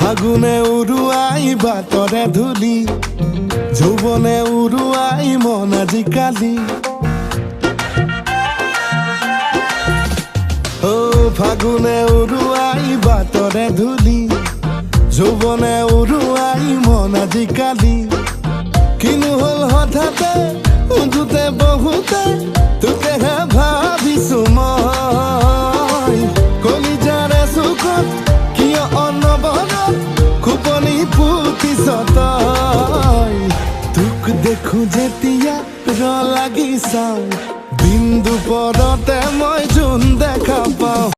ফাগুনে উৰুৱাই বাটৰে ধূলি, যৌৱনে উৰুৱাই মন আজিকালি। ফাগুনে উৰুৱাই বাটৰে ধূলি, যৌৱনে উৰুৱাই মন আজিকালি। কিনো হ'ল হঠাতে উঠোতে বহুতে, তোকেহে ভাবিছো মই। কলিজাৰে চুকত কিয় অনবৰত খোপনি পুতিছ তই। তোক দেখো যেতিয়া লাগি চাওঁ, বিন্দু পদতে মই জোন দেখা পাওঁ।